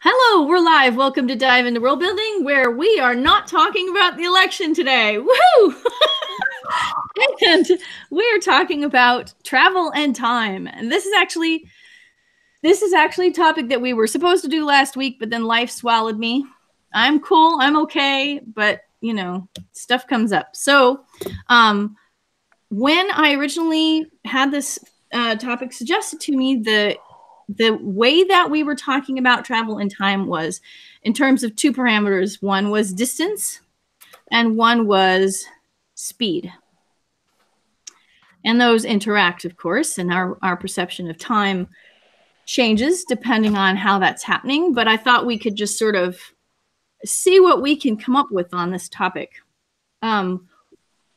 Hello, we're live. Welcome to Dive into Worldbuilding, where we are not talking about the election today. Woohoo! And we're talking about travel and time. And this is actually a topic that we were supposed to do last week, but then life swallowed me. I'm cool, I'm okay, but stuff comes up. So, when I originally had this topic suggested to me, the way that we were talking about travel and time was in terms of two parameters. One was distance and one was speed. And those interact, of course, and our perception of time changes depending on how that's happening. But I thought we could just sort of see what we can come up with on this topic.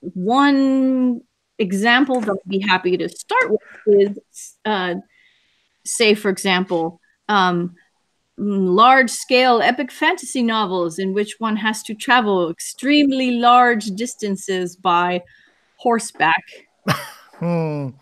One example that I'd be happy to start with is say, for example, large-scale epic fantasy novels in which one has to travel extremely large distances by horseback. And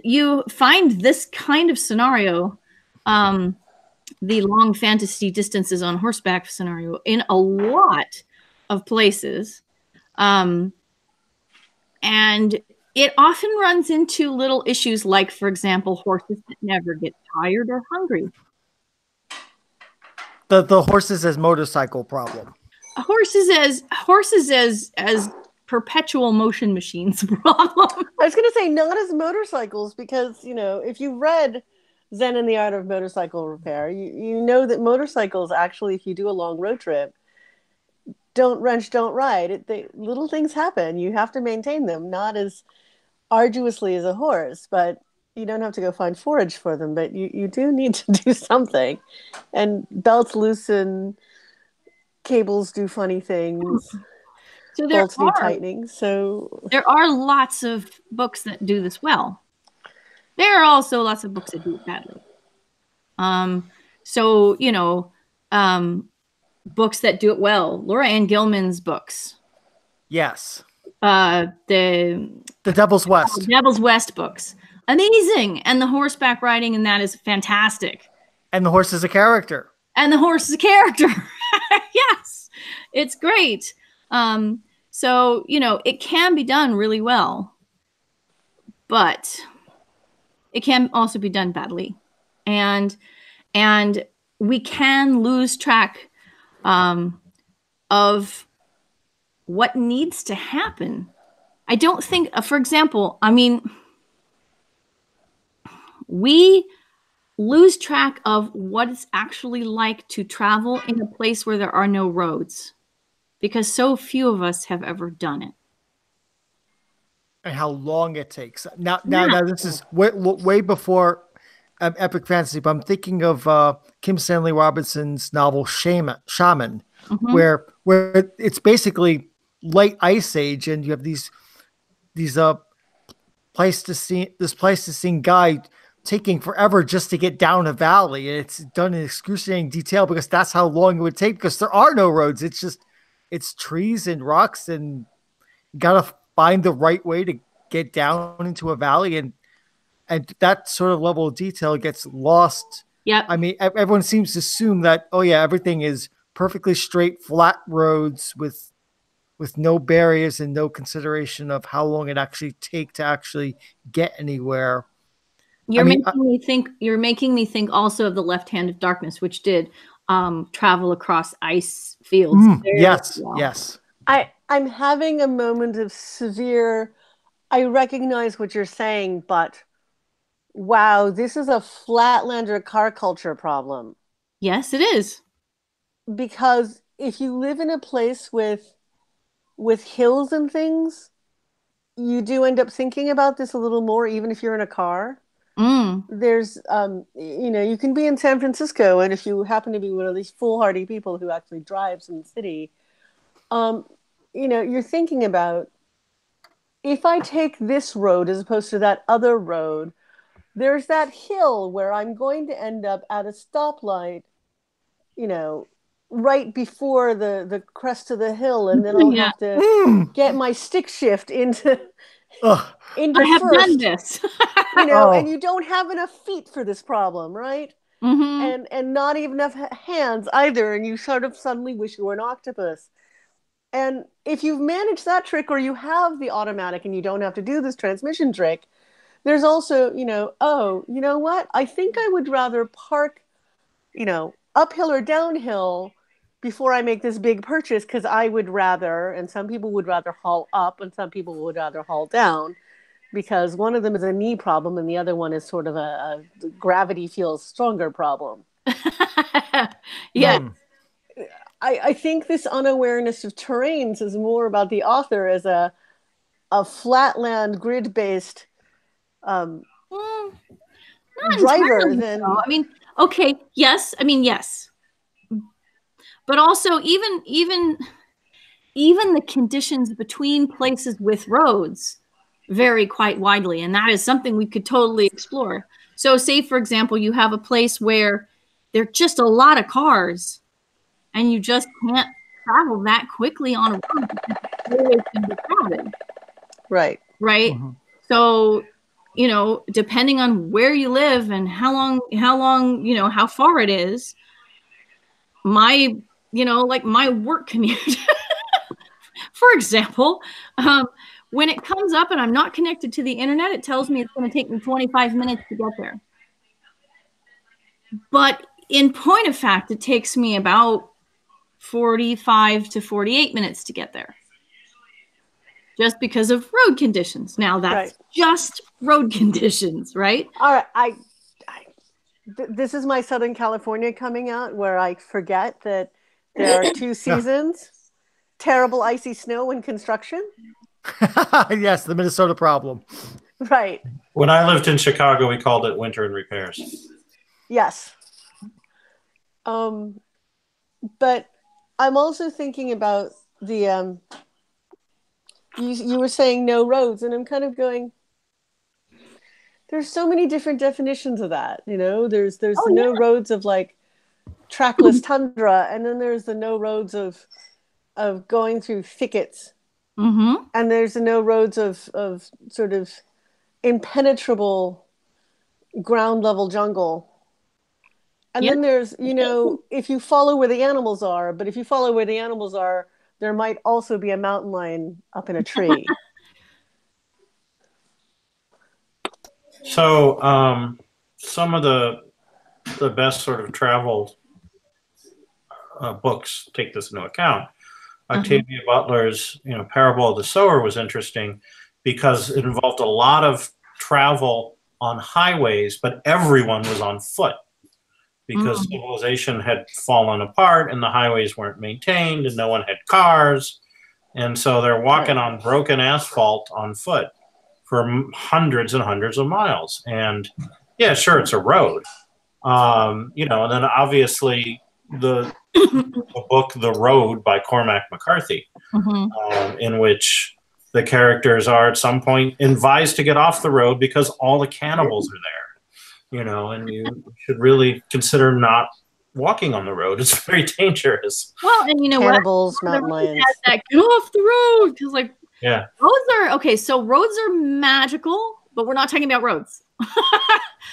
you find this kind of scenario, the long fantasy distances on horseback scenario, in a lot of places. And it often runs into little issues like, for example, horses that never get tired or hungry. The horses as motorcycle problem. Horses as perpetual motion machines problem. I was going to say not as motorcycles because, if you read Zen and the Art of Motorcycle Repair, you know that motorcycles actually, if you do a long road trip, don't wrench, don't ride. Little things happen. You have to maintain them, not as arduously as a horse, but you don't have to go find forage for them, but you do need to do something. And belts loosen, cables do funny things, so bolts need tightening. So there are lots of books that do this well. There are also lots of books that do it badly. Books that do it well. Laura Ann Gilman's books. Yes. The Devil's West. Devil's West books. Amazing. And the horseback riding in that is fantastic. And the horse is a character. Yes. It's great. It can be done really well. But it can also be done badly. And we can lose track of what needs to happen. I don't think, for example, we lose track of what it's actually like to travel in a place where there are no roads because so few of us have ever done it. And how long it takes. Now this is way before epic fantasy, but I'm thinking of Kim Stanley Robinson's novel Shaman, mm-hmm. where it's basically late ice age, and you have these Pleistocene guy taking forever just to get down a valley, and it's done in excruciating detail because that's how long it would take because there are no roads. It's trees and rocks, and you gotta find the right way to get down into a valley, and that sort of level of detail gets lost. Yeah. Everyone seems to assume that, oh yeah, everything is perfectly straight, flat roads with no barriers and no consideration of how long it actually take to actually get anywhere. You're making me think also of The Left Hand of Darkness, which did travel across ice fields. Yes. I'm having a moment of severe, I recognize what you're saying, but wow, this is a flatlander car culture problem. Yes, it is. Because if you live in a place with hills and things, you do end up thinking about this a little more, even if you're in a car. There's, you can be in San Francisco, and if you happen to be one of these foolhardy people who actually drives in the city, you're thinking about, if I take this road as opposed to that other road, there's that hill where I'm going to end up at a stoplight, right before the crest of the hill, and then I'll have to get my stick shift into Ugh. into I have done first, this. you know, Oh. and you don't have enough feet for this problem, right? Mm-hmm. And not even enough hands either, and you sort of suddenly wish you were an octopus. And if you've managed that trick, or you have the automatic and you don't have to do this transmission trick, there's also, you know, oh, you know what? I think I would rather park, you know, uphill or downhill before I make this big purchase, because I would rather, and some people would rather haul up and some people would rather haul down, because one of them is a knee problem and the other one is sort of a gravity feels stronger problem. Yeah. Hmm. I think this unawareness of terrains is more about the author as a flatland grid based Mm, not driver entirely than so. I mean, okay, yes. I mean, yes. But also even the conditions between places with roads vary quite widely, and that is something we could totally explore. So say for example you have a place where there are just a lot of cars and you just can't travel that quickly on a road because the road can be crowded, right. right? Mhm. So, you know, depending on where you live and how long, you know, how far it is, my, you know, like my work commute, for example, when it comes up and I'm not connected to the internet, it tells me it's going to take me 25 minutes to get there. But in point of fact, it takes me about 45 to 48 minutes to get there, just because of road conditions. Now that's Right. just road conditions, right? All right. This is my Southern California coming out, where I forget that there are two seasons: terrible icy snow and construction. Yes, the Minnesota problem. Right. When I lived in Chicago, we called it winter and repairs. Yes. Um, but I'm also thinking about the you were saying no roads, and I'm kind of going, there's so many different definitions of that. You know, there's Oh, the no roads of like trackless tundra, and then there's the no roads of going through thickets, Mm-hmm. and there's the no roads of sort of impenetrable ground level jungle. And Yeah. then there's, you know, if you follow where the animals are, but if you follow where the animals are, there might also be a mountain lion up in a tree. So some of the best sort of travel books take this into account. Octavia Butler's, you know, Parable of the Sower was interesting because it involved a lot of travel on highways, but everyone was on foot because civilization had fallen apart and the highways weren't maintained and no one had cars. And so they're walking Right. on broken asphalt on foot for hundreds and hundreds of miles. And yeah, sure, it's a road. You know, and then obviously the book The Road by Cormac McCarthy, in which the characters are at some point advised to get off the road because all the cannibals are there, you know, and you should really consider not walking on the road. It's very dangerous. Well, and you know what? Cannibals, mountain The road lions. has that get off the road, because like Yeah. roads are okay. So roads are magical, but we're not talking about roads.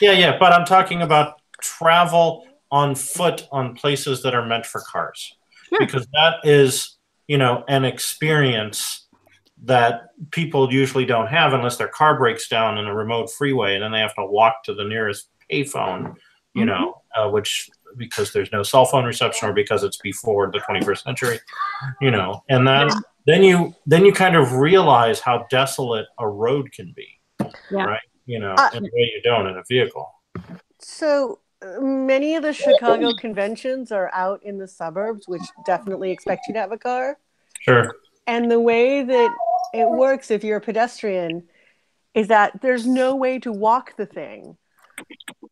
Yeah. But I'm talking about travel on foot on places that are meant for cars. Sure. Because that is, you know, an experience that people usually don't have unless their car breaks down in a remote freeway and then they have to walk to the nearest payphone, you know, which because there's no cell phone reception or because it's before the 21st century, you know, and then you kind of realize how desolate a road can be, right? You know, in a way you don't in a vehicle. So many of the Chicago conventions are out in the suburbs, which definitely expect you to have a car. Sure. And the way that it works if you're a pedestrian is that there's no way to walk the thing,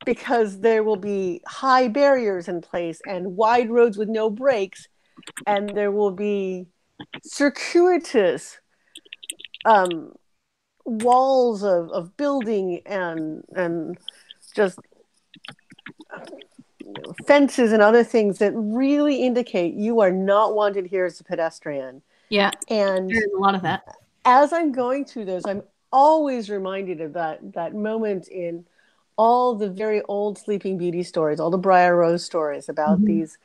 because there will be high barriers in place and wide roads with no brakes, and there will be circuitous walls of building and just fences and other things that really indicate you are not wanted here as a pedestrian. Yeah, And there's a lot of that. as I'm going through those, I'm always reminded of that moment in all the very old Sleeping Beauty stories, all the Briar Rose stories about these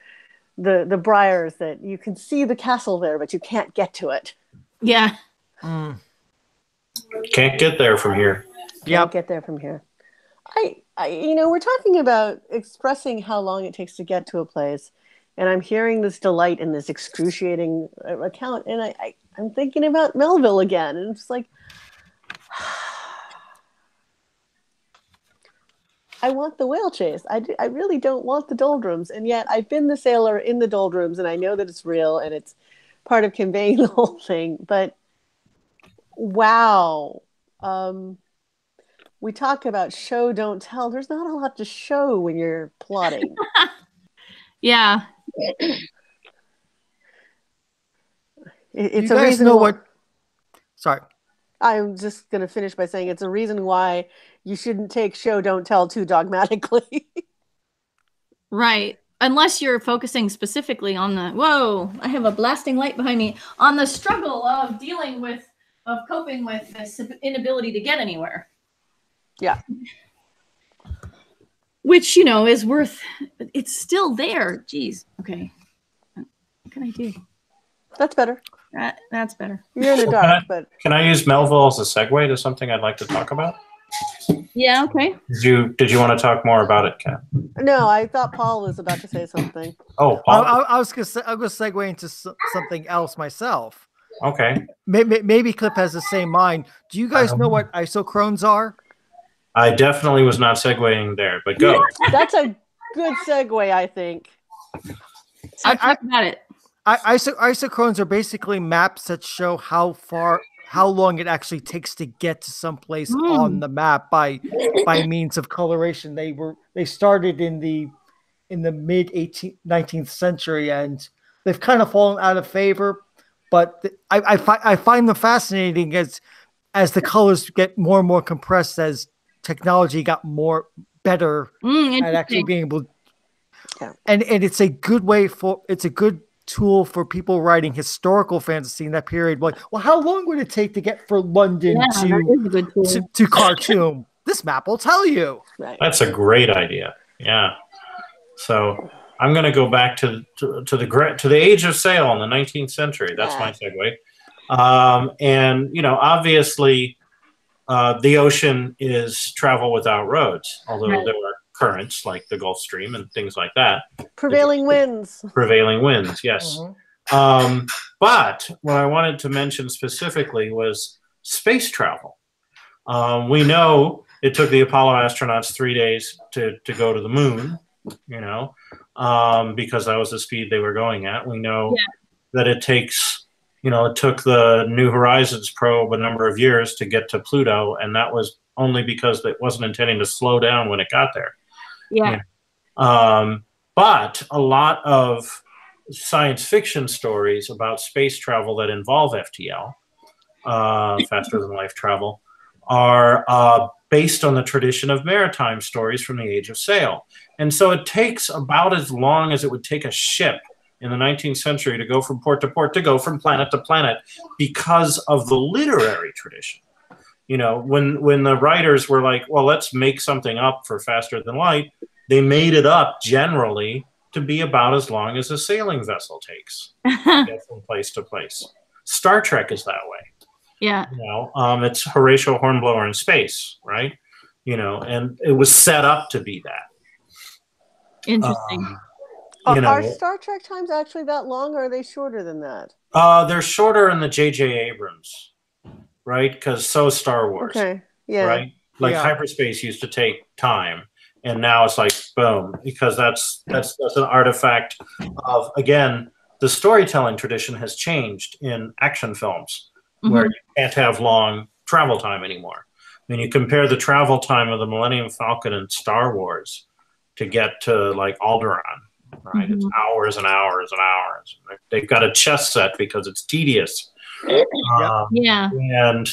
the briars that you can see the castle there, but you can't get to it. Yeah. Can't get there from here. Can't get there from here. We're talking about expressing how long it takes to get to a place, and I'm hearing this delight in this excruciating account, and I'm thinking about Melville again, and it's like, I want the whale chase. I really don't want the doldrums, and yet I've been the sailor in the doldrums, and I know that it's real, and it's part of conveying the whole thing, but wow. We talk about show, don't tell. There's not a lot to show when you're plotting. Yeah. It's you a guys reason know why, what? Sorry. I'm just going to finish by saying it's a reason why you shouldn't take show, don't tell too dogmatically. Right. Unless you're focusing specifically on the, whoa, I have a blasting light behind me, on the struggle of coping with this inability to get anywhere. Yeah. Which, is it's still there. Jeez. Okay. What can I do? That's better. That's better. You're in the dark, but... Can I use Melville as a segue to something I'd like to talk about? Yeah, okay. Did you want to talk more about it, Ken? No, I thought Paul was about to say something. Oh, Paul. I was going to segue into something else myself. Okay. Maybe Cliff has the same mind. Do you guys know what isochrones are? I definitely was not segueing there, but go. That's a good segue, I think. So talk about it. Isochrones are basically maps that show how long it actually takes to get to some place on the map by means of coloration. They started in the mid 19th century, and they've kind of fallen out of favor. But I find them fascinating as the colors get more and more compressed as technology got better at actually being able. Yeah. And it's a good tool for people writing historical fantasy in that period. Like, well, how long would it take to get from London to Khartoum? This map will tell you. Right. That's a great idea. Yeah. So I'm going to go back to the age of sail in the 19th century. That's my segue. And obviously, the ocean is travel without roads, although there are currents like the Gulf Stream and things like that. Prevailing winds. Prevailing winds, yes. But what I wanted to mention specifically was space travel. We know it took the Apollo astronauts 3 days to go to the moon, because that was the speed they were going at. We know that it takes, it took the New Horizons probe a number of years to get to Pluto, and that was only because it wasn't intending to slow down when it got there. Yeah. But a lot of science fiction stories about space travel that involve FTL, faster than light travel, are based on the tradition of maritime stories from the age of sail. And so it takes about as long as it would take a ship in the 19th century to go from port to port, to go from planet to planet, because of the literary tradition. When the writers were like, well, let's make something up for faster than light, they made it up generally to be about as long as a sailing vessel takes to get from place to place. Star Trek is that way. Yeah. It's Horatio Hornblower in space, right? And it was set up to be that. Interesting. Are Star Trek times actually that long, or are they shorter than that? They're shorter in the J.J. Abrams, right? Because so is Star Wars. Okay. Yeah. Right? Like hyperspace used to take time, and now it's like boom, because that's an artifact of, again, the storytelling tradition has changed in action films, where you can't have long travel time anymore. When you compare the travel time of the Millennium Falcon and Star Wars to get to like Alderaan, right? It's hours and hours and hours. They've got a chess set because it's tedious. And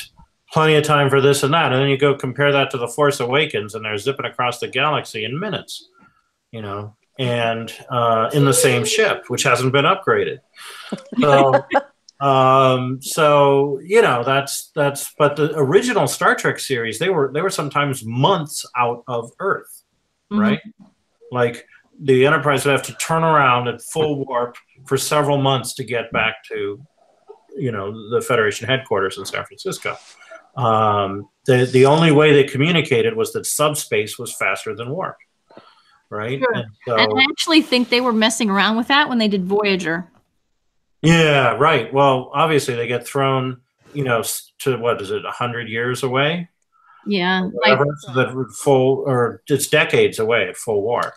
plenty of time for this and that. And then you go compare that to The Force Awakens, and they're zipping across the galaxy in minutes, and in the same ship, which hasn't been upgraded. So, So that's but the original Star Trek series, they were sometimes months out of Earth, right? Like the Enterprise would have to turn around at full warp for several months to get back to the Federation headquarters in San Francisco. The only way they communicated was that subspace was faster than warp, right? Sure. And I actually think they were messing around with that when they did Voyager. Yeah, right. Well, obviously they get thrown, to what is it, 100 years away? Yeah, whatever, so that or it's decades away at full warp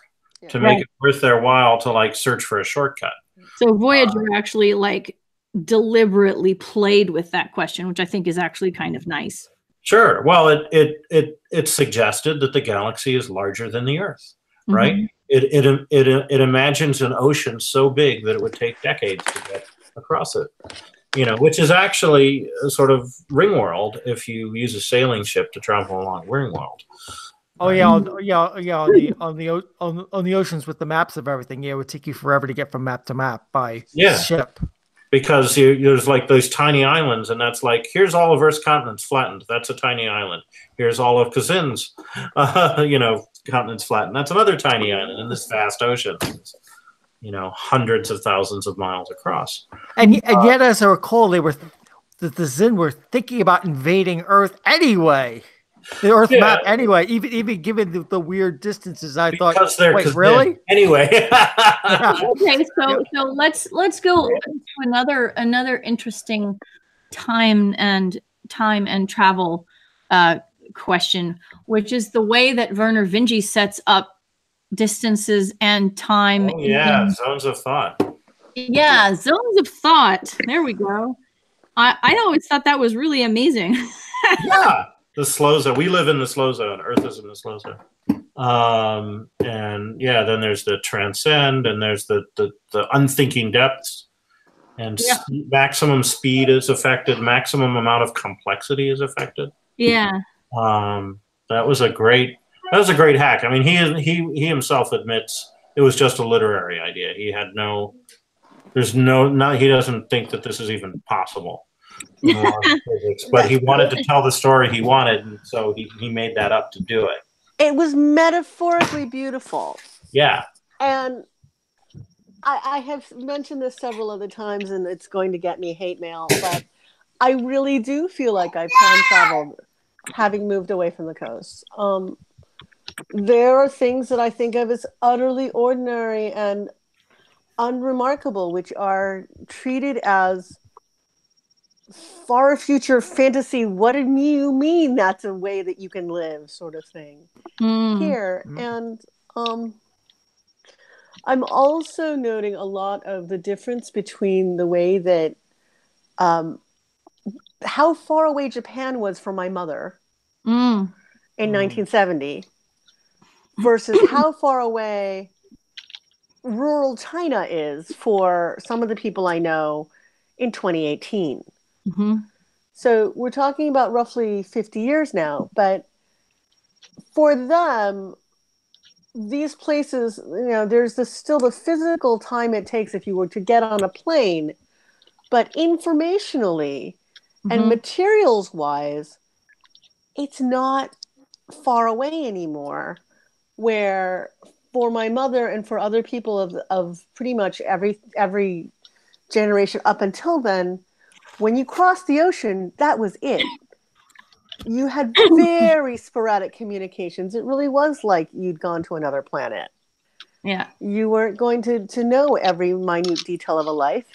to make it worth their while to search for a shortcut. So Voyager actually deliberately played with that question, which I think is actually kind of nice. Sure. Well, it suggested that the galaxy is larger than the Earth, right? It imagines an ocean so big that it would take decades to get across it. Which is actually a sort of Ringworld if you use a sailing ship to travel along Ringworld. Oh yeah, on the oceans with the maps of everything. Yeah, it would take you forever to get from map to map by ship. Because there's those tiny islands, and that's here's all of Earth's continents flattened. That's a tiny island. Here's all of Kazin's, continents flattened. That's another tiny island in this vast ocean. Hundreds of thousands of miles across. And yet, as I recall, the Zin were thinking about invading Earth anyway. The Earth map anyway, even given the weird distances. I thought, wait, really? Anyway. Okay, so let's go to another interesting time and travel question, which is the way that Werner Vinge sets up distances and time. Oh yeah, zones of thought. Yeah, zones of thought. There we go. I always thought that was really amazing. Yeah. The slow zone. We live in the slow zone. Earth is in the slow zone. And then there's the transcend, and there's the unthinking depths, and maximum speed is affected. Maximum amount of complexity is affected. Yeah. That was a great hack. I mean, he himself admits it was just a literary idea. He had he doesn't think that this is even possible. But he wanted to tell the story he wanted, and so he made that up to do it. It was metaphorically beautiful. Yeah. And I have mentioned this several other times, and it's going to get me hate mail, but I really do feel like I've time traveled having moved away from the coast. There are things that I think of as utterly ordinary and unremarkable, which are treated as far future fantasy. What do you mean that's a way that you can live, sort of thing here. And I'm also noting a lot of the difference between the way that how far away Japan was from my mother in 1970 versus how far away rural China is for some of the people I know in 2018. So we're talking about roughly 50 years now, but for them, these places, there's still the physical time it takes if you were to get on a plane, but informationally and materials wise, it's not far away anymore. Where for my mother and for other people of pretty much every generation up until then, when you crossed the ocean, that was it. You had very sporadic communications. It really was like you'd gone to another planet. Yeah. You weren't going to know every minute detail of a life.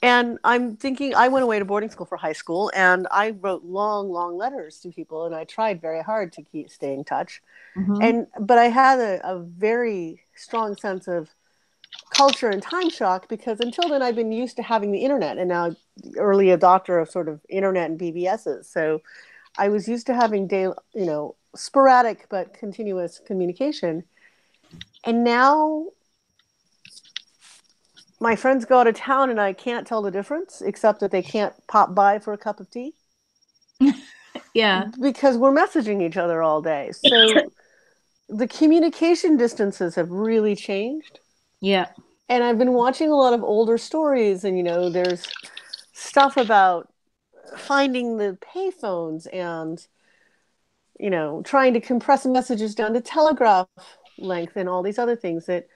And I'm thinking, I went away to boarding school for high school, and I wrote long, long letters to people, and I tried very hard to stay in touch. But I had a very strong sense of culture and time shock, because until then I'd been used to having the internet, and now early adopter of sort of internet and BBSs. So I was used to having sporadic but continuous communication. And now my friends go out of town and I can't tell the difference, except that they can't pop by for a cup of tea. Yeah. Because we're messaging each other all day. So the communication distances have really changed. Yeah. And I've been watching a lot of older stories, and there's stuff about finding the payphones and, you know, trying to compress messages down to telegraph length and all these other things that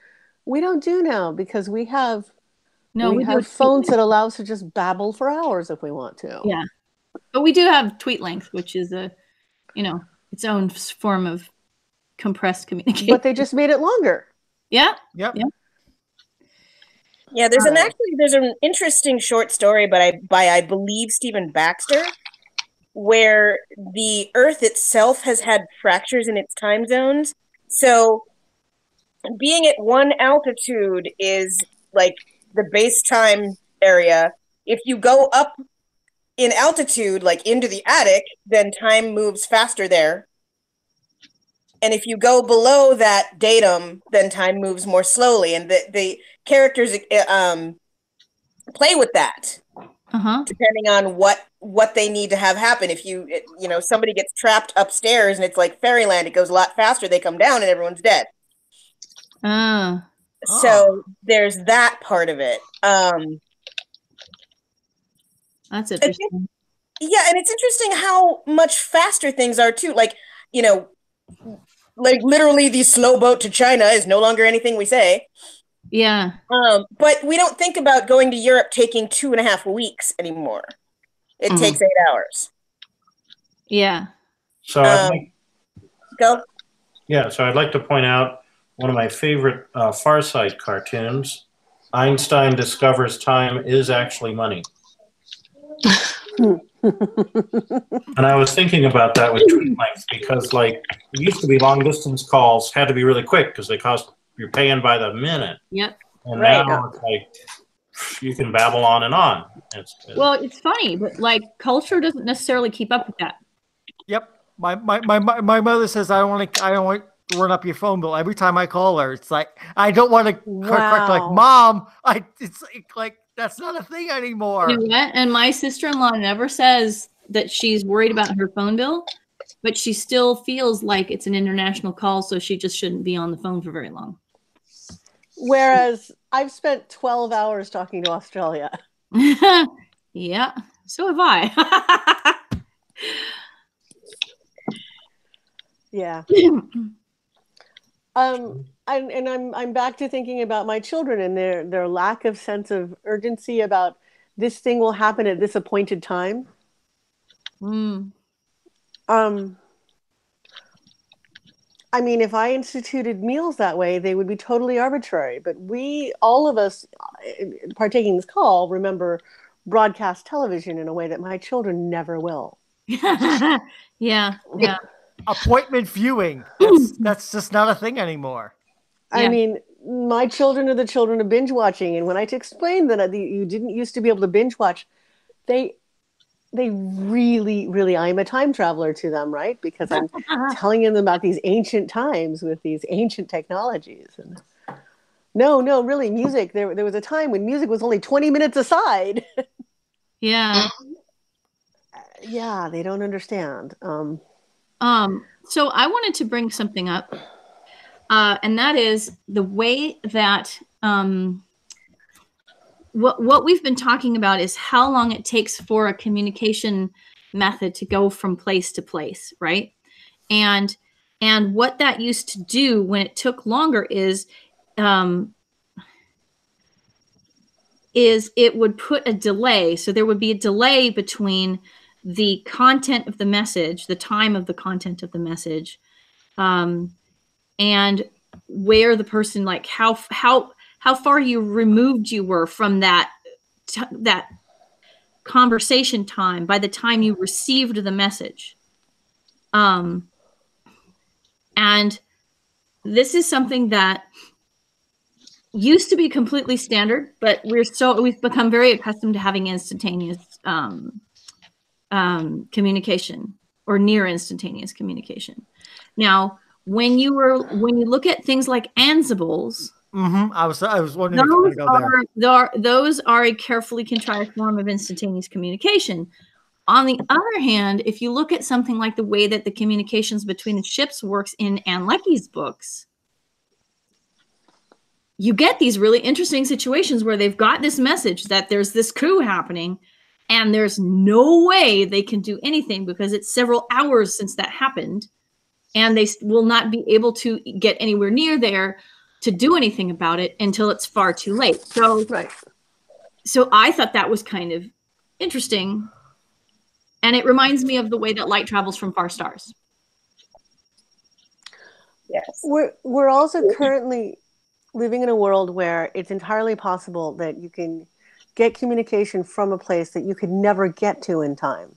we don't do now because we have we do phones that allow us to just babble for hours if we want to. Yeah. But we do have tweet length, which is its own form of compressed communication. But they just made it longer. Yeah. Yep. Yeah. Yeah, there's an interesting short story by I believe Stephen Baxter, where the Earth itself has had fractures in its time zones. So being at one altitude is like the base time area. If you go up in altitude, like into the attic, then time moves faster there. And if you go below that datum, then time moves more slowly. And the characters play with that, depending on what they need to have happen. If somebody gets trapped upstairs and it's like fairyland, it goes a lot faster. They come down and everyone's dead. So there's that part of it. That's interesting. Yeah, and it's interesting how much faster things are too. Like, like literally the slow boat to China is no longer anything we say. Yeah. But we don't think about going to Europe taking 2.5 weeks anymore. It takes 8 hours. Yeah. So go. Yeah, so I'd like to point out one of my favorite Far Side cartoons. Einstein discovers time is actually money. And I was thinking about that with tweet length because, like, it used to be long distance calls had to be really quick because you're paying by the minute. Yep. And now it's like you can babble on and on. Well, it's funny, but like culture doesn't necessarily keep up with that. Yep. My mother says I don't want to run up your phone bill every time I call her. It's like I don't want to correct like Mom. It's like that's not a thing anymore. You know what? And my sister-in-law never says that she's worried about her phone bill, but she still feels like it's an international call, so she just shouldn't be on the phone for very long. Whereas I've spent 12 hours talking to Australia. Yeah, so have I. Yeah. I'm back to thinking about my children and their lack of sense of urgency about this thing will happen at this appointed time. I mean, if I instituted meals that way, they would be totally arbitrary. But all of us partaking in this call, remember broadcast television in a way that my children never will. Yeah. Appointment viewing. That's just not a thing anymore. I mean, my children are the children of binge watching. And when I explained that you didn't used to be able to binge watch, they really, really, I'm a time traveler to them, right? Because I'm telling them about these ancient times with these ancient technologies. And no, really, music. There was a time when music was only 20 minutes aside. Yeah. Yeah, they don't understand. So I wanted to bring something up, and that is the way that what we've been talking about is how long it takes for a communication method to go from place to place, right? And what that used to do when it took longer is it would put a delay. So there would be a delay between the content of the message, the time of the content of the message, and where the person, like how far you removed you were from that conversation time by the time you received the message. And this is something that used to be completely standard, but we've become very accustomed to having instantaneous communication or near instantaneous communication. Now, when you look at things like ansibles, I was wondering if you were going to go there. Those are a carefully contrived form of instantaneous communication. On the other hand, if you look at something like the way that the communications between the ships works in Anne Leckie's books, you get these really interesting situations where they've got this message that there's this coup happening, And there's no way they can do anything because it's several hours since that happened. And they will not be able to get anywhere near there to do anything about it until it's far too late. So, Right. So I thought that was kind of interesting. And it reminds me of the way that light travels from far stars. Yes. We're also currently living in a world where it's entirely possible that you can get communication from a place that you could never get to in time.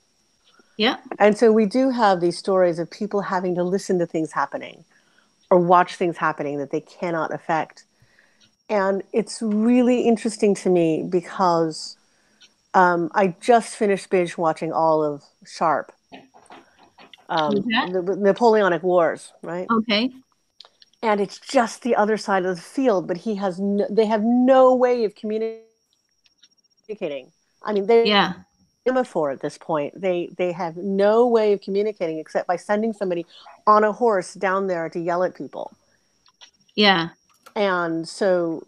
Yeah. And so we do have these stories of people having to listen to things happening or watch things happening that they cannot affect. And it's really interesting to me because I just finished binge watching all of Sharp, the Napoleonic Wars, right? Okay. And it's just the other side of the field, but they have no way of communicating. I mean, they're for at this point. They have no way of communicating except by sending somebody on a horse down there to yell at people. Yeah. And so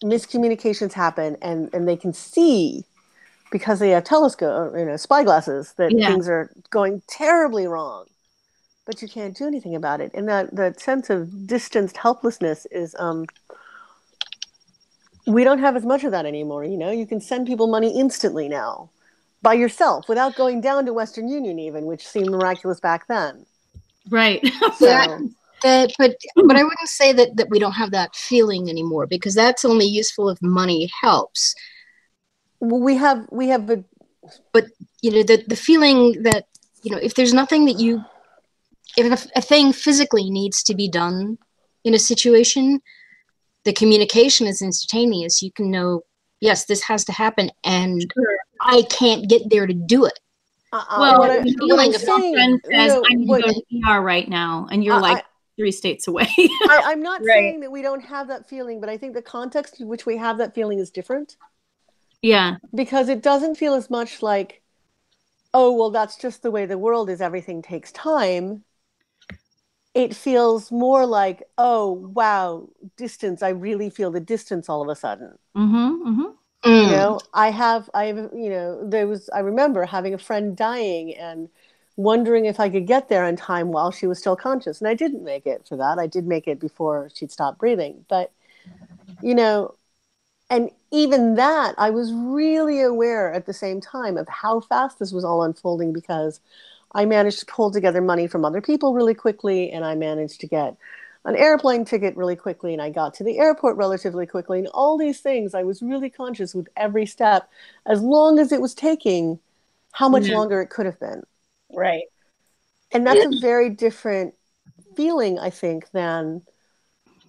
miscommunications happen, and they can see, because they have spyglasses, that things are going terribly wrong, but you can't do anything about it. And that sense of distanced helplessness is we don't have as much of that anymore. You can send people money instantly now by yourself without going down to Western Union even, which seemed miraculous back then. Right. So, but I wouldn't say that we don't have that feeling anymore, because that's only useful if money helps. Well, we have but the feeling that if there's nothing that if a thing physically needs to be done in a situation, the communication is instantaneous. You can know, yes, this has to happen, and I can't get there to do it. Well, I need to go to the ER right now, and you're like 3 states away. I'm not saying that we don't have that feeling, but I think the context in which we have that feeling is different. Yeah. Because it doesn't feel as much like, oh, well, that's just the way the world is. Everything takes time. It feels more like, oh, wow, distance. I really feel the distance all of a sudden. Mm-hmm, mm-hmm. I remember having a friend dying and wondering if I could get there in time while she was still conscious. And I didn't make it for that. I did make it before she'd stopped breathing. But, and even that, I was really aware at the same time of how fast this was all unfolding, because I managed to pull together money from other people really quickly, and I managed to get an airplane ticket really quickly, and I got to the airport relatively quickly, and all these things. I was really conscious with every step, as long as it was taking, how much longer it could have been. Right. And that's a very different feeling, I think, than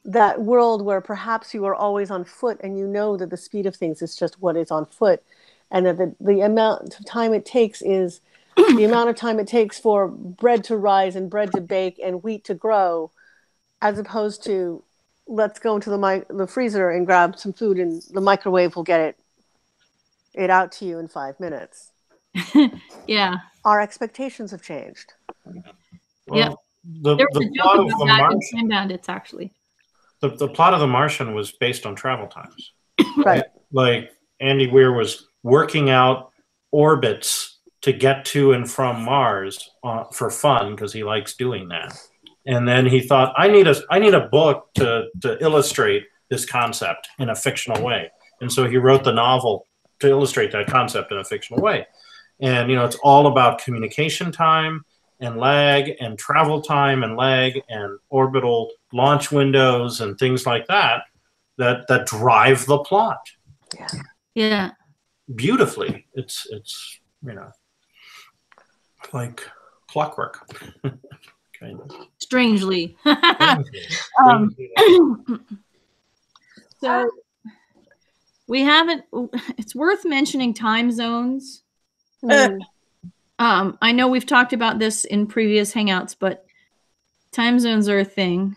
that world where perhaps you are always on foot and you know that the speed of things is just what is on foot, and that the amount of time it takes is the amount of time it takes for bread to rise and bread to bake and wheat to grow, as opposed to let's go into the freezer and grab some food and the microwave will get it out to you in 5 minutes. Yeah. Our expectations have changed. Well, the plot of The Martian, Bandits, actually. The plot of The Martian was based on travel times. Right. Like Andy Weir was working out orbits to get to and from Mars for fun, because he likes doing that. And then he thought, I need a book to illustrate this concept in a fictional way. And so he wrote the novel to illustrate that concept in a fictional way. And it's all about communication time and lag and travel time and lag and orbital launch windows and things like that drive the plot. Yeah. Beautifully. It's like clockwork. Kind of. Strangely. So we haven't, it's worth mentioning time zones. I know we've talked about this in previous Hangouts, but time zones are a thing.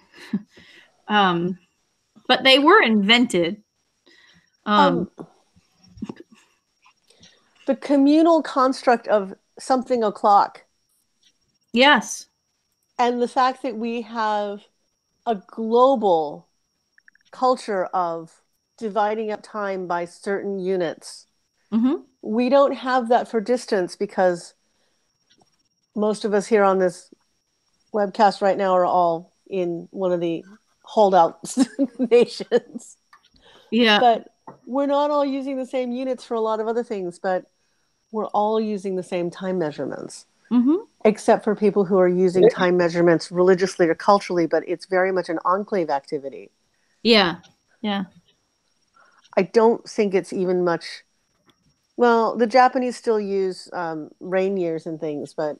But they were invented. The communal construct of something o'clock. Yes. And the fact that we have a global culture of dividing up time by certain units Mm-hmm. We don't have that for distance because most of us here on this webcast right now are all in one of the holdout nations. Yeah. But we're not all using the same units for a lot of other things, but we're all using the same time measurements. Mm-hmm. Except for people who are using time measurements religiously or culturally, but it's very much an enclave activity. Yeah. Yeah. I don't think it's even much. Well, the Japanese still use rain years and things, but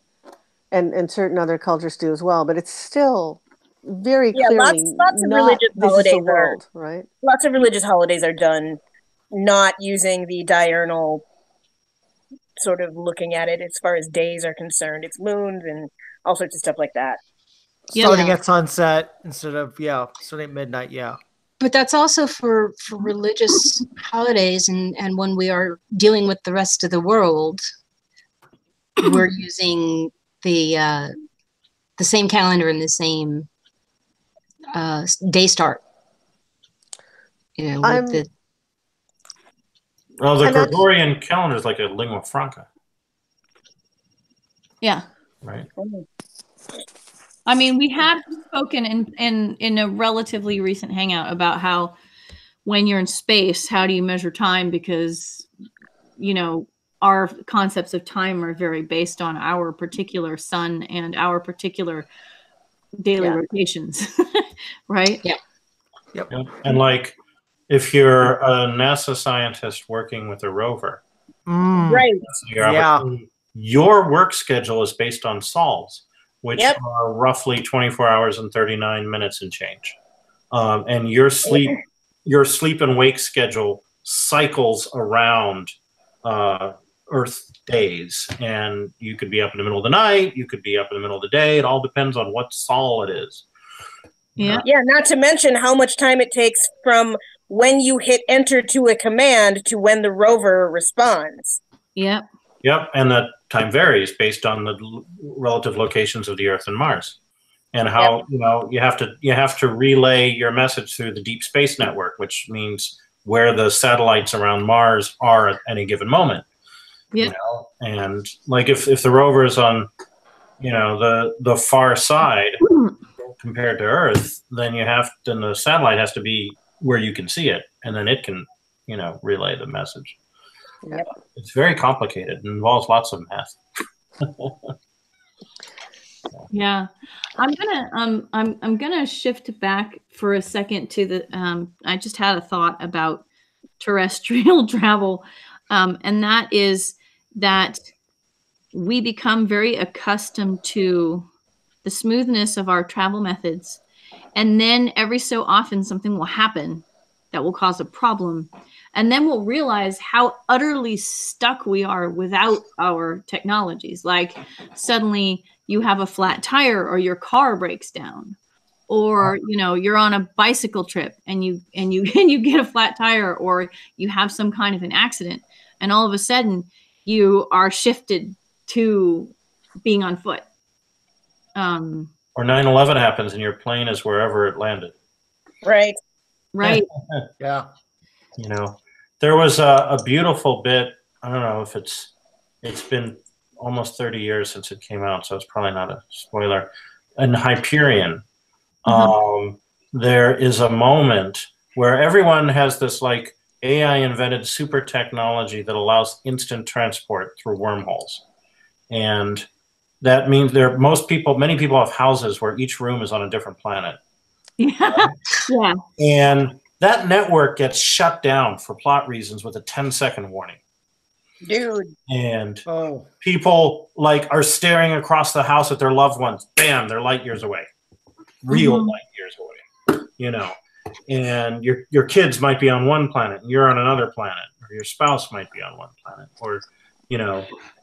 and certain other cultures do as well. But it's still very clearly lots of not. religious This is the holidays world, right? Lots of religious holidays are done not using the diurnal sort of looking at it as far as days are concerned. It's moons and all sorts of stuff like that. Starting Yeah. at sunset instead of starting at midnight. Yeah. But that's also for religious holidays, and when we are dealing with the rest of the world, we're using the same calendar and the same day start. You know, with the Well, the Gregorian calendar is like a lingua franca. Yeah. Right. I mean, we have spoken in a relatively recent hangout about how when you're in space, how do you measure time? Because, you know, our concepts of time are very based on our particular sun and our particular daily rotations, right? Yeah. Yep. And like, if you're a NASA scientist working with a rover, Right. your work schedule is based on sols, which are roughly 24 hours and 39 minutes and change. And your sleep and wake schedule cycles around Earth days. And you could be up in the middle of the night, you could be up in the middle of the day. It all depends on what sol it is. Yeah. Yeah, not to mention how much time it takes from when you hit enter to a command to when the rover responds. Yep. Yep, and that time varies based on the relative locations of the Earth and Mars, and how you have to relay your message through the deep space network, which means where the satellites around Mars are at any given moment. Yeah. You know? And like if the rover is on, the far side compared to Earth, then the satellite has to be where you can see it, and then it can, relay the message. Yep. It's very complicated and involves lots of math. Yeah, I'm gonna shift back for a second to the. I just had a thought about terrestrial travel, and that is that we become very accustomed to the smoothness of our travel methods, and then every so often something will happen that will cause a problem. And then we'll realize how utterly stuck we are without our technologies. Like suddenly you have a flat tire or your car breaks down, or you're on a bicycle trip and you get a flat tire, or you have some kind of an accident, and all of a sudden you are shifted to being on foot. Or 9/11 happens and your plane is wherever it landed. Right. Right. Yeah. There was a beautiful bit. I don't know if it's been almost 30 years since it came out, so it's probably not a spoiler. In Hyperion, there is a moment where everyone has this like AI invented super technology that allows instant transport through wormholes. And that means many people have houses where each room is on a different planet. Yeah. Yeah. And that network gets shut down for plot reasons with a 10-second warning. Dude. And people are staring across the house at their loved ones. Bam, they're light years away. Real light years away. And your kids might be on one planet and you're on another planet, or your spouse might be on one planet, or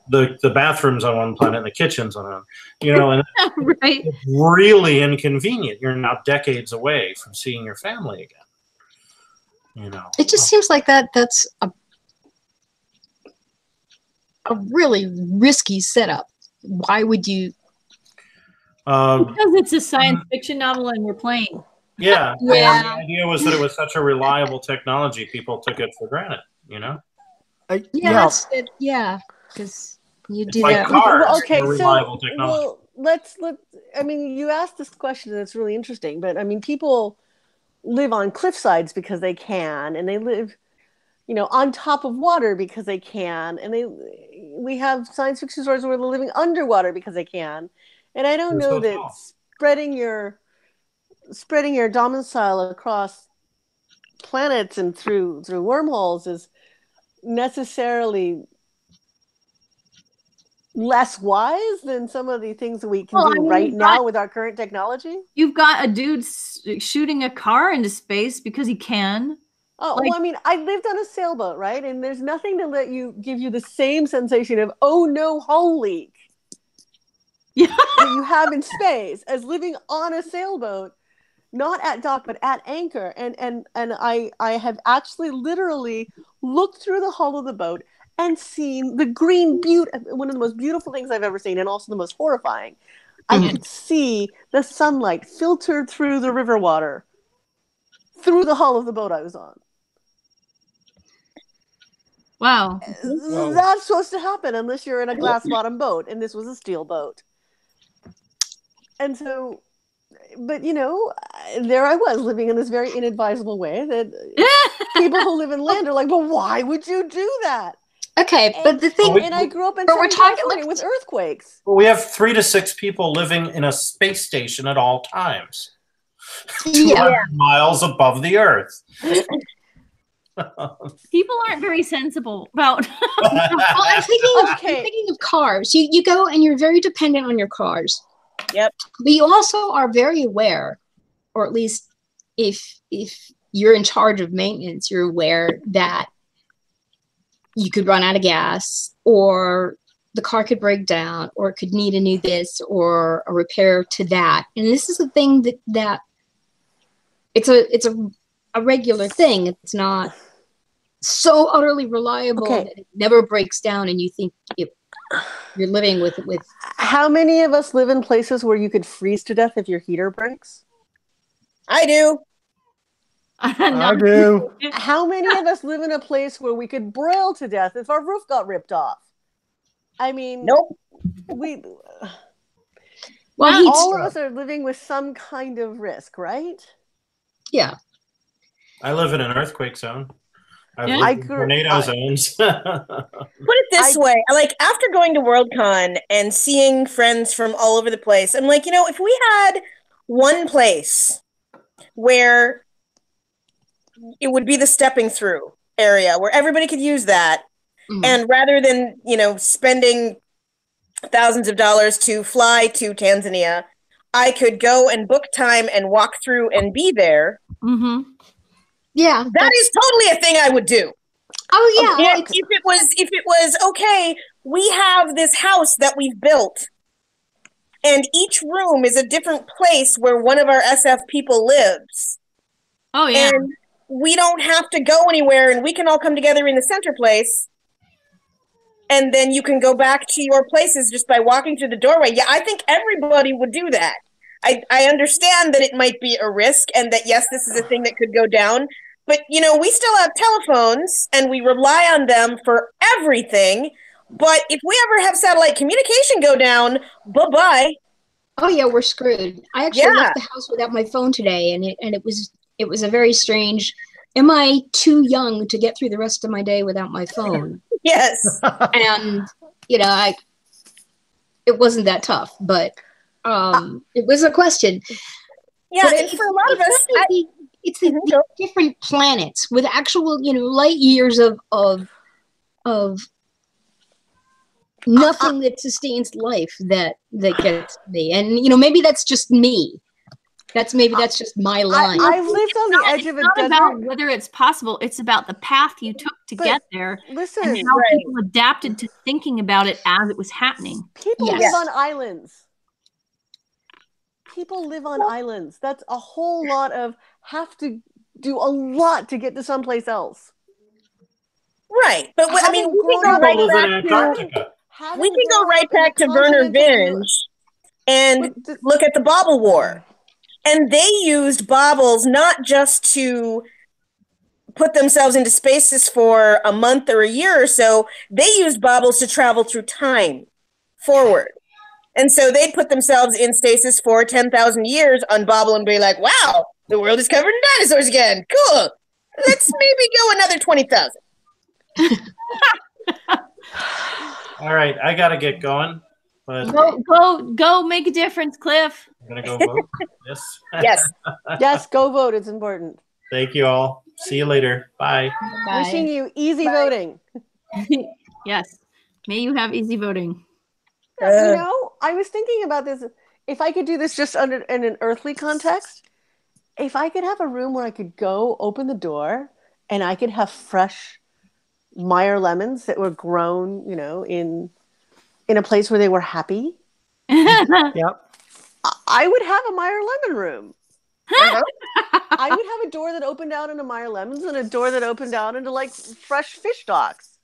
the bathroom's on one planet and the kitchen's on another. And right. It's really inconvenient. You're now decades away from seeing your family again. It just seems like that's a really risky setup. Why would you? Because it's a science fiction novel and we're playing. Yeah. Yeah. The idea was that it was such a reliable technology, people took it for granted, Yeah, because you It's do like that. cars. Well, okay, more reliable technology. well, let's. I mean, you asked this question, and it's really interesting. But I mean, people live on cliff sides because they can, and they live, on top of water because they can, and we have science fiction stories where they're living underwater because they can. And I don't know that spreading your domicile across planets and through wormholes is necessarily less wise than some of the things that we can do right now with our current technology. You've got a dude shooting a car into space because he can. Oh, well, I mean, I lived on a sailboat, right? And there's nothing to give you the same sensation of, oh no, hull leak that you have in space as living on a sailboat, not at dock, but at anchor. And I have actually literally looked through the hull of the boat and seen the green beauty, one of the most beautiful things I've ever seen, and also the most horrifying. I could see the sunlight filtered through the river water, through the hull of the boat I was on. Wow. That's supposed to happen unless you're in a glass bottom boat, and this was a steel boat. And so, but there I was living in this very inadvisable way that people who live in land are like, but why would you do that? Okay, but the thing, and I grew up in we're talking California with earthquakes. Well, we have 3 to 6 people living in a space station at all times. Yeah. 200 miles above the Earth. People aren't very sensible about. Well, I'm thinking of cars. You go and you're very dependent on your cars. Yep. But you also are very aware, or at least if you're in charge of maintenance, you're aware that you could run out of gas, or the car could break down, or it could need a new this or a repair to that. And this is the thing that it's a regular thing. It's not so utterly reliable that it never breaks down, and you think you're living with. How many of us live in places where you could freeze to death if your heater breaks? I do. I do. How many of us live in a place where we could broil to death if our roof got ripped off? I mean, nope. All of us are living with some kind of risk, right? Yeah. I live in an earthquake zone. I live in tornado zones. Put it this way, like after going to Worldcon and seeing friends from all over the place, I'm like, if we had one place where it would be the stepping through area where everybody could use that, and rather than spending thousands of dollars to fly to Tanzania, I could go and book time and walk through and be there. Mm-hmm. Yeah, that is totally a thing I would do. Oh yeah. If it was okay, we have this house that we've built, and each room is a different place where one of our SF people lives. Oh yeah. And we don't have to go anywhere, and we can all come together in the center place. And then you can go back to your places just by walking through the doorway. Yeah, I think everybody would do that. I understand that it might be a risk, and that, yes, this is a thing that could go down. But, we still have telephones, and we rely on them for everything. But if we ever have satellite communication go down, bye-bye. Oh, yeah, we're screwed. I actually left the house without my phone today, and it was a very strange, am I too young to get through the rest of my day without my phone? Yes. And, it wasn't that tough, but it was a question. Yeah, and for a lot of us, it's the different planets with actual, light years of nothing that sustains life that gets me. And, maybe that's just me. That's just my line. I've lived on the edge of a desert. About whether it's possible. It's about the path you took to get there. Listen, and how people adapted to thinking about it as it was happening. People live on islands. People live on islands. That's a whole lot of have to do a lot to get to someplace else. Right, but we can go right back to Werner Vinge and look at the Bobble War. And they used baubles not just to put themselves into spaces for a month or a year or so, they used baubles to travel through time forward. And so they'd put themselves in stasis for 10,000 years on bauble and be like, wow, the world is covered in dinosaurs again. Cool. Let's maybe go another 20,000. All right, I got to get going. But Go make a difference, Cliff. I'm going to go vote. Yes. Yes. Yes, go vote. It's important. Thank you all. See you later. Bye. Wishing you easy voting. Yes. May you have easy voting. You know, I was thinking about this. If I could do this just in an earthly context, if I could have a room where I could go open the door and I could have fresh Meyer lemons that were grown, you know, in a place where they were happy. Yep. I would have a Meyer lemon room. I would have a door that opened out into Meyer lemons and a door that opened out into like fresh fish stocks.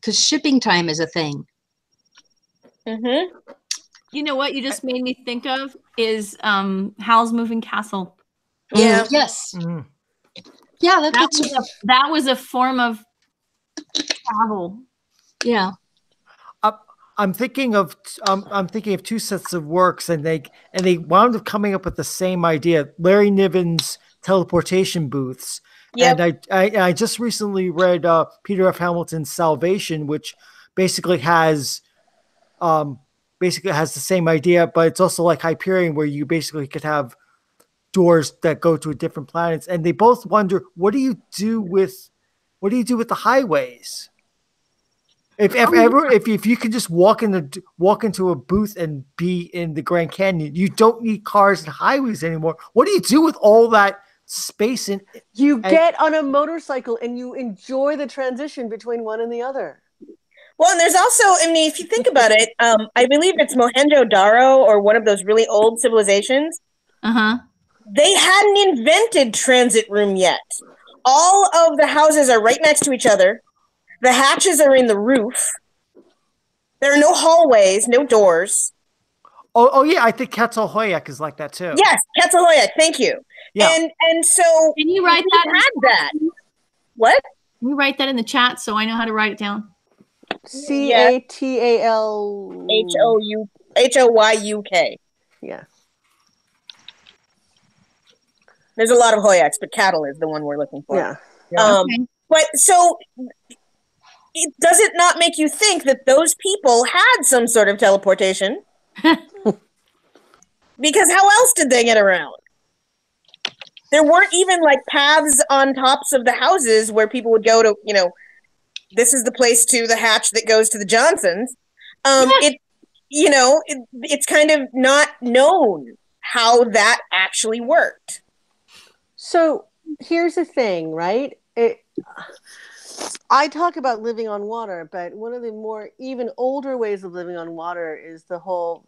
Because shipping time is a thing. Mm-hmm. You know what you just made me think of is Howl's Moving Castle. Yeah. Yes. Mm. Yeah, That was a form of travel. yeah. I'm thinking of two sets of works, and they wound up coming up with the same idea. Larry Niven's teleportation booths. Yep. And I just recently read Peter F. Hamilton's Salvation, which basically has the same idea, but it's also like Hyperion, where you basically could have doors that go to different planets. And they both wonder, what do you do with the highways? If you can just walk into a booth and be in the Grand Canyon, you don't need cars and highways anymore. What do you do with all that space? You get on a motorcycle and you enjoy the transition between one and the other. Well, and there's also, I mean, if you think about it, I believe it's Mohenjo-Daro or one of those really old civilizations. Uh-huh. They hadn't invented transit room yet. All of the houses are right next to each other. The hatches are in the roof. There are no hallways, no doors. Oh yeah, I think Quetzalcoatl is like that too. Yes, Quetzalcoatl, thank you. Yeah. And so Can you write that? What? Can you write that in the chat so I know how to write it down? CATAL Hoyuk. Yeah. There's a lot of Hoyaks, but cattle is the one we're looking for. Yeah. Okay. But so does it not make you think that those people had some sort of teleportation? Because how else did they get around? There weren't even like paths on tops of the houses where people would go to, you know, this is the place to the hatch that goes to the Johnsons. It's kind of not known how that actually worked. So here's the thing, right? I talk about living on water, but one of the more even older ways of living on water is the whole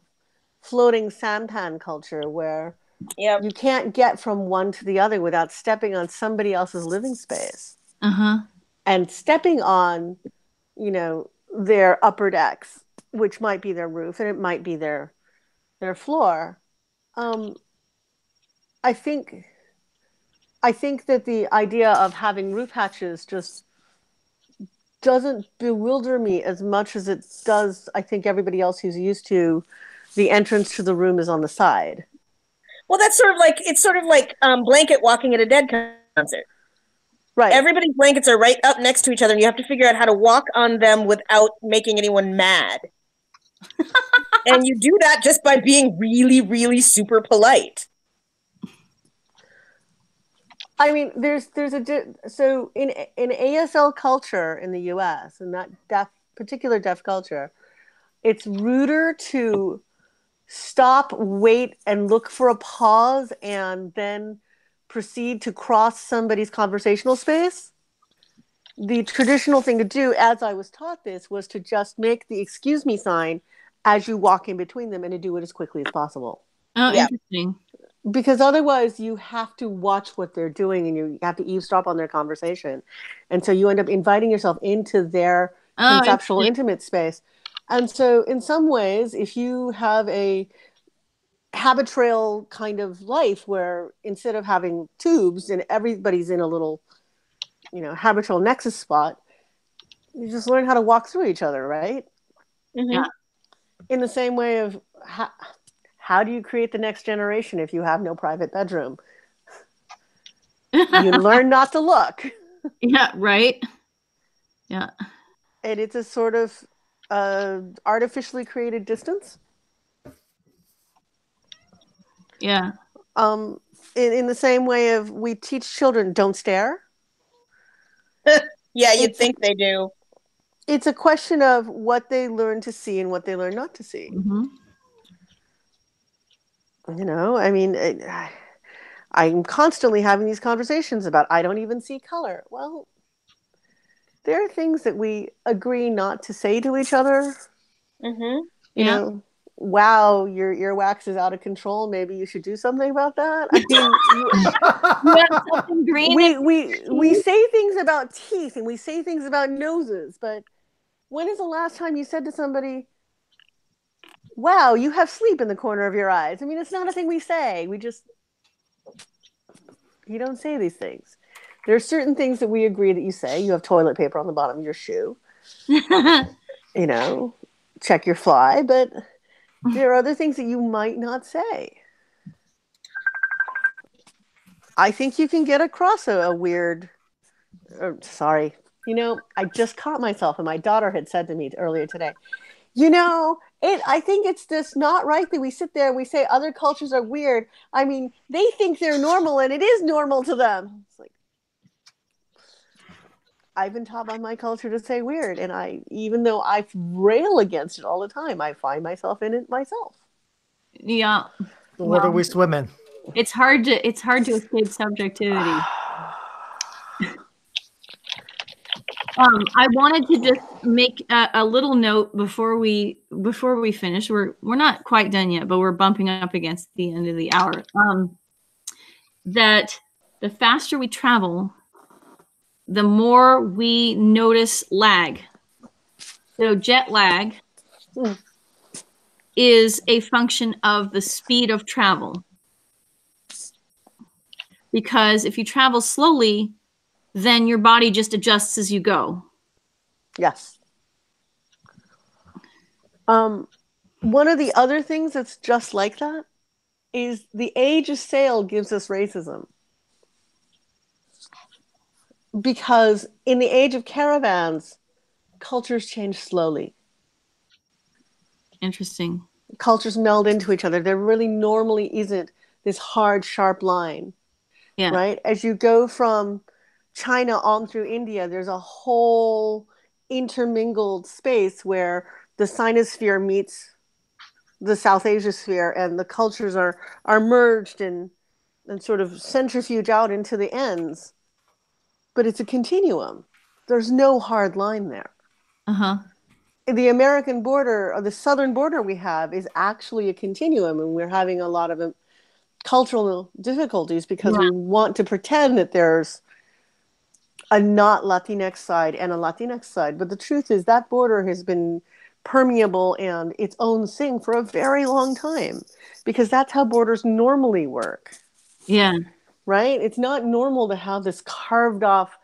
floating sampan culture, where you can't get from one to the other without stepping on somebody else's living space. Uh-huh. And stepping on, you know, their upper decks, which might be their roof and it might be their floor. I think that the idea of having roof hatches just doesn't bewilder me as much as it does, I think, everybody else who's used to the entrance to the room is on the side. Well, that's sort of like blanket walking at a Dead concert. Right. Everybody's blankets are right up next to each other, and you have to figure out how to walk on them without making anyone mad. And you do that just by being really, really super polite. I mean, so in ASL culture in the U.S. and that particular deaf culture, it's ruder to stop, wait, and look for a pause, and then proceed to cross somebody's conversational space. The traditional thing to do, as I was taught this, was to just make the excuse me sign as you walk in between them and to do it as quickly as possible. Oh, yeah. Interesting. Because otherwise you have to watch what they're doing and you have to eavesdrop on their conversation. And so you end up inviting yourself into their conceptual intimate space. And so in some ways, if you have a habit trail kind of life where instead of having tubes and everybody's in a little habitual nexus spot, you just learn how to walk through each other, right? Mm-hmm. Yeah. In the same way of how do you create the next generation if you have no private bedroom? You learn not to look. Yeah, right. Yeah. And it's a sort of artificially created distance. Yeah. In the same way of we teach children don't stare. Yeah, you'd think they do. It's a question of what they learn to see and what they learn not to see. Mm-hmm. I mean, I'm constantly having these conversations about I don't even see color. Well, there are things that we agree not to say to each other. Mm-hmm. Yeah. Wow, your earwax is out of control. Maybe you should do something about that. I mean, You have something green. we say things about teeth and we say things about noses, but when is the last time you said to somebody, wow, you have sleep in the corner of your eyes? I mean, it's not a thing we say. You don't say these things. There are certain things that we agree that you say. You have toilet paper on the bottom of your shoe. Check your fly, but there are other things that you might not say. I think you can get across a weird, sorry, I just caught myself and my daughter had said to me earlier today, I think it's just not right that we sit there and we say other cultures are weird. I mean, they think they're normal and it is normal to them. It's like, I've been taught by my culture to say weird. And even though I rail against it all the time, I find myself in it myself. Yeah. What are we swimming? It's hard to escape subjectivity. I wanted to just make a little note before we finish. We're not quite done yet, but we're bumping up against the end of the hour. That the faster we travel, the more we notice lag. So jet lag is a function of the speed of travel. Because if you travel slowly, then your body just adjusts as you go. Yes. One of the other things that's just like that is the age of sail gives us racism. Because in the age of caravans, cultures change slowly. Interesting. Cultures meld into each other. There really normally isn't this hard, sharp line. Yeah. Right? As you go from China on through India, there's a whole intermingled space where the Sinosphere meets the South Asia sphere and the cultures are merged and sort of centrifuge out into the ends. But it's a continuum. There's no hard line there. Uh-huh. The American border, or the southern border we have, is actually a continuum, and we're having a lot of cultural difficulties because we want to pretend that there's a not Latinx side and a Latinx side. But the truth is that border has been permeable and its own thing for a very long time because that's how borders normally work. Yeah. Right? It's not normal to have this carved off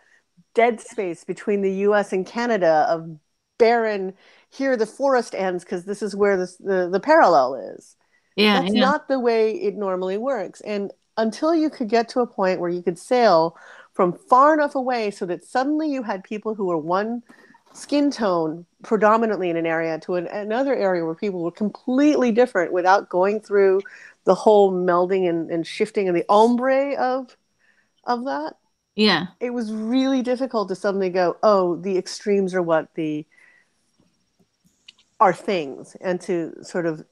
dead space between the US and Canada of barren, here the forest ends because this is where the parallel is. Yeah. That's not the way it normally works. And until you could get to a point where you could sail from far enough away so that suddenly you had people who were one skin tone predominantly in an area to another area where people were completely different without going through the whole melding and shifting and the ombre of that. Yeah. It was really difficult to suddenly go, oh, the extremes are what are things, and to sort of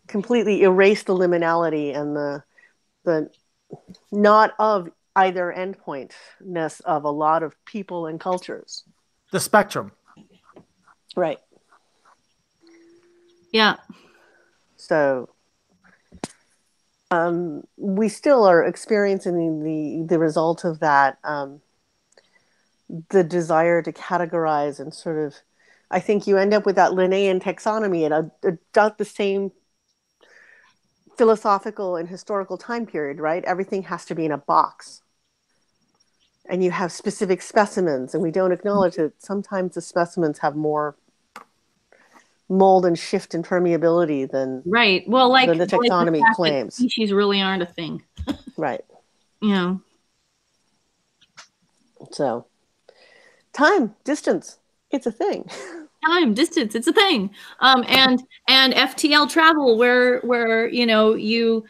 completely erase the liminality and the not of either endpointness of a lot of people and cultures. The spectrum. Right. Yeah. So we still are experiencing the result of that, the desire to categorize and sort of, I think you end up with that Linnaean taxonomy at about the same philosophical and historical time period, right? Everything has to be in a box. and you have specific specimens, and we don't acknowledge that sometimes the specimens have more mold and shift and permeability than Right. Well, like the taxonomy fact that claims. species really aren't a thing. Right. You know. So, time, distance, it's a thing. Time, distance, it's a thing. And FTL travel, where you know you're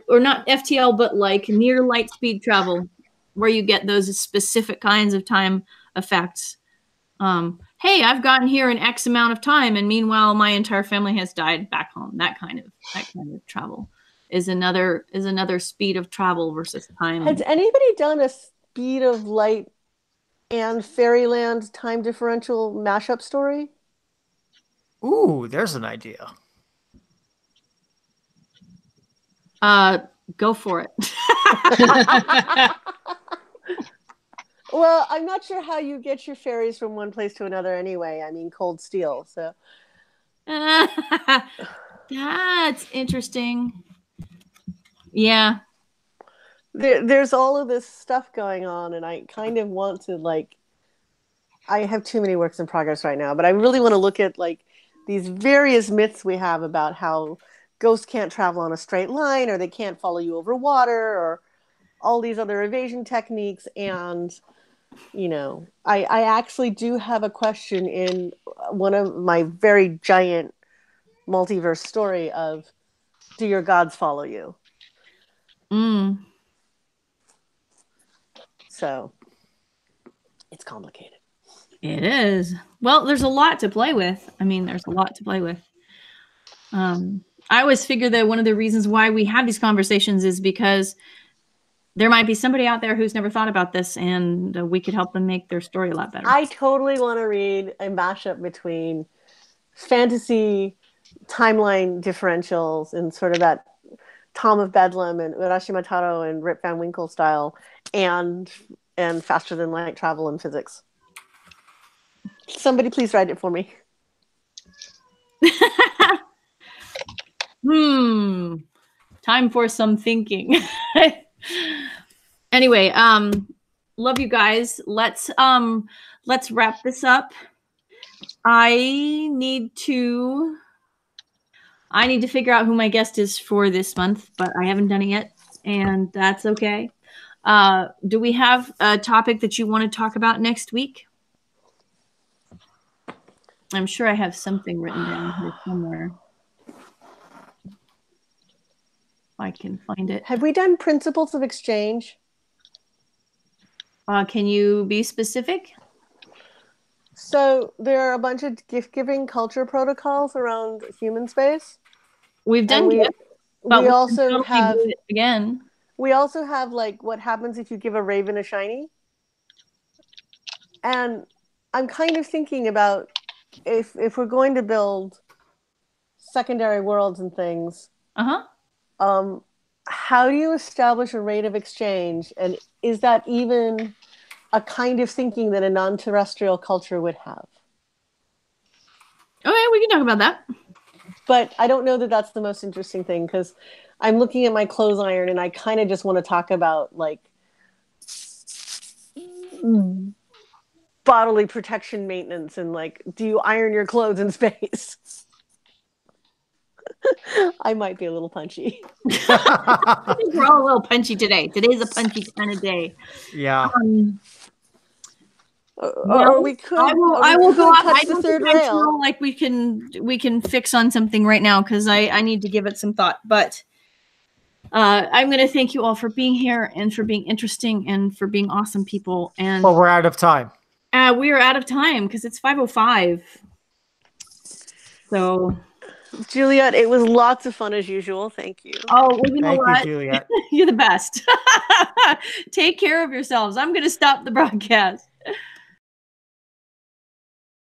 or not FTL, but like near light speed travel, where you get those specific kinds of time effects. Hey, I've gotten here in X amount of time, and meanwhile my entire family has died back home. That kind of travel is another speed of travel versus time. Has anybody done a speed of light and Fairyland time differential mashup story? Ooh, there's an idea. Go for it. Well, I'm not sure how you get your fairies from one place to another anyway. I mean, cold steel. So that's interesting. Yeah. There's all of this stuff going on, and I kind of want to, like, I have too many works in progress right now, but I really want to look at like these various myths we have about how ghosts can't travel on a straight line, or they can't follow you over water, or all these other evasion techniques. And you know, I actually do have a question in one of my very giant multiverse story of, do your gods follow you? So it's complicated. It is. Well, there's a lot to play with. I mean, there's a lot to play with. I always figure that one of the reasons why we have these conversations is because there might be somebody out there who's never thought about this, and we could help them make their story a lot better. I totally want to read a mashup between fantasy timeline differentials and sort of that Tom of Bedlam and Urashima Taro and Rip Van Winkle style, and faster than light travel and physics. Somebody please write it for me. Time for some thinking. Anyway, love you guys. Let's wrap this up. I need to figure out who my guest is for this month, but I haven't done it yet, and that's okay. Do we have a topic that you want to talk about next week? I'm sure I have something written down here somewhere. If I can find it. Have we done principles of exchange? Can you be specific? So there are a bunch of gift-giving culture protocols around human space. We've done gifts, but we also totally have do it again. We also have like what happens if you give a raven a shiny. And I'm kind of thinking about if we're going to build secondary worlds and things. How do you establish a rate of exchange, and is that even a kind of thinking that a non-terrestrial culture would have? Okay, we can talk about that. But I don't know that that's the most interesting thing, because I'm looking at my clothes iron and I kind of just want to talk about like bodily protection maintenance and like, do you iron your clothes in space? I might be a little punchy. I think we're all a little punchy today. Today's a punchy kind of day. Yeah. Well, we could. I will go up. I the don't third think I rail. feel like we can fix on something right now, because I need to give it some thought. But I'm going to thank you all for being here and for being interesting and for being awesome people. And well, we're out of time. We are out of time because it's 5:05. So. Juliet, it was lots of fun as usual. Thank you. Oh, well, you know Thank what? you, Juliet. You're the best. Take care of yourselves. I'm going to stop the broadcast.